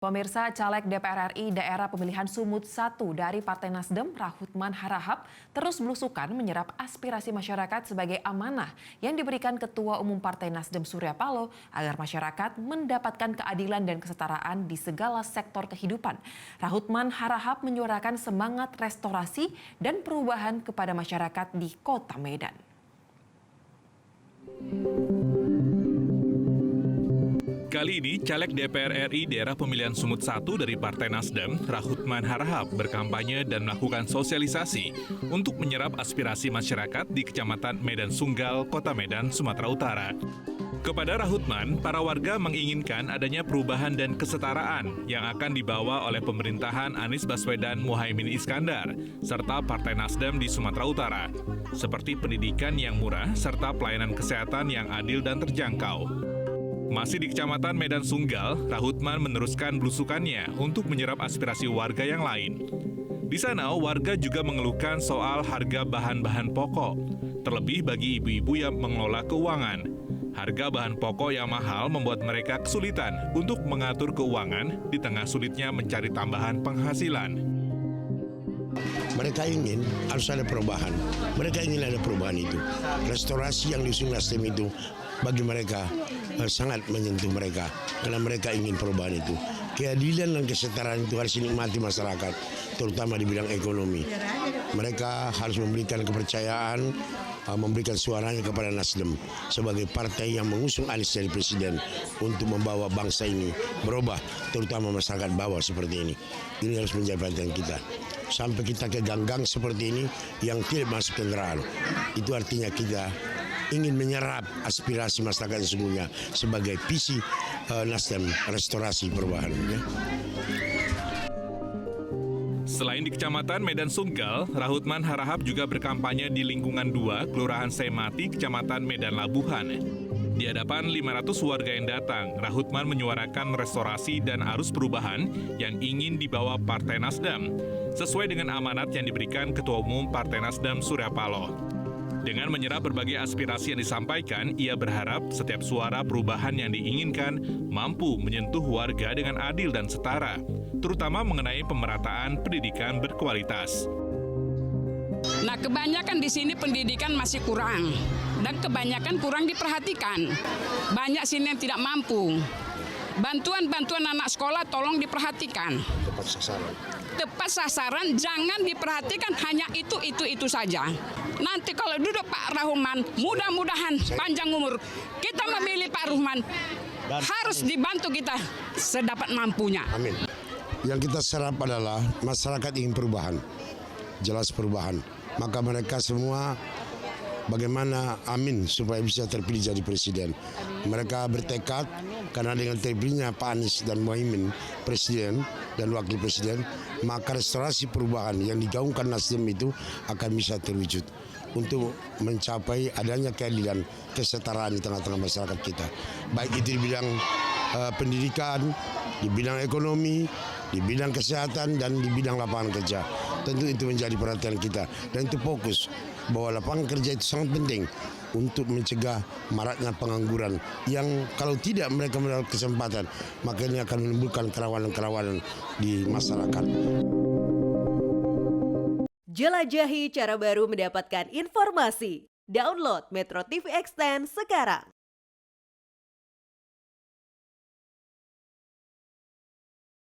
Pemirsa, caleg DPR RI daerah pemilihan Sumut 1 dari Partai Nasdem, Rahutman Harahap, terus belusukan menyerap aspirasi masyarakat sebagai amanah yang diberikan Ketua Umum Partai Nasdem Surya Paloh agar masyarakat mendapatkan keadilan dan kesetaraan di segala sektor kehidupan. Rahutman Harahap menyuarakan semangat restorasi dan perubahan kepada masyarakat di Kota Medan. Kali ini, caleg DPR RI daerah pemilihan Sumut 1 dari Partai Nasdem, Rahutman Harahap, berkampanye dan melakukan sosialisasi untuk menyerap aspirasi masyarakat di Kecamatan Medan Sunggal, Kota Medan, Sumatera Utara. Kepada Rahutman, para warga menginginkan adanya perubahan dan kesetaraan yang akan dibawa oleh pemerintahan Anies Baswedan Muhaimin Iskandar, serta Partai Nasdem di Sumatera Utara, seperti pendidikan yang murah serta pelayanan kesehatan yang adil dan terjangkau. Masih di Kecamatan Medan Sunggal, Rahutman meneruskan belusukannya untuk menyerap aspirasi warga yang lain. Di sana, warga juga mengeluhkan soal harga bahan-bahan pokok, terlebih bagi ibu-ibu yang mengelola keuangan. Harga bahan pokok yang mahal membuat mereka kesulitan untuk mengatur keuangan di tengah sulitnya mencari tambahan penghasilan. Mereka ingin harus ada perubahan. Mereka ingin ada perubahan itu. Restorasi yang diusung Nasdem itu bagi mereka sangat menyentuh mereka karena mereka ingin perubahan itu. Keadilan dan kesetaraan itu harus dinikmati masyarakat, terutama di bidang ekonomi. Mereka harus memberikan kepercayaan, memberikan suaranya kepada Nasdem sebagai partai yang mengusung Anies jadi presiden untuk membawa bangsa ini berubah, terutama masyarakat bawah seperti ini. Ini harus menjadi perhatian kita. Sampai kita ke ganggang seperti ini yang tidak masuk kendaraan. Itu artinya kita ingin menyerap aspirasi masyarakat sesungguhnya sebagai visi Nasdem restorasi perubahan. Ya. Selain di Kecamatan Medan Sunggal, Rahutman Harahap juga berkampanye di lingkungan 2 Kelurahan Semati, Kecamatan Medan Labuhan. Di hadapan 500 warga yang datang, Rahutman menyuarakan restorasi dan arus perubahan yang ingin dibawa Partai Nasdem, sesuai dengan amanat yang diberikan Ketua Umum Partai Nasdem Surya Paloh. Dengan menyerap berbagai aspirasi yang disampaikan, ia berharap setiap suara perubahan yang diinginkan mampu menyentuh warga dengan adil dan setara, terutama mengenai pemerataan pendidikan berkualitas. Nah, kebanyakan di sini pendidikan masih kurang dan kebanyakan kurang diperhatikan. Banyak sini yang tidak mampu. Bantuan-bantuan anak sekolah tolong diperhatikan. Tepat sasaran. Tepat sasaran, jangan diperhatikan hanya itu saja. Nanti kalau duduk Pak Rahutman, mudah-mudahan panjang umur. Kita memilih Pak Rahutman, harus dibantu kita sedapat mampunya. Amin. Yang kita serap adalah masyarakat ingin perubahan, jelas perubahan. Maka mereka semua bagaimana amin supaya bisa terpilih jadi presiden. Mereka bertekad karena dengan terpilihnya Pak Anies dan Muhaimin presiden dan wakil presiden, maka restorasi perubahan yang digaungkan Nasdem itu akan bisa terwujud untuk mencapai adanya keadilan, kesetaraan di tengah-tengah masyarakat kita. Baik itu di bidang pendidikan, di bidang ekonomi, di bidang kesehatan, dan di bidang lapangan kerja. Tentu itu menjadi perhatian kita dan itu fokus bahwa lapangan kerja itu sangat penting untuk mencegah maraknya pengangguran yang kalau tidak mereka mendapat kesempatan maka ini akan menimbulkan kerawanan-kerawanan di masyarakat. Jelajahi cara baru mendapatkan informasi. Download Metro TV Extend sekarang.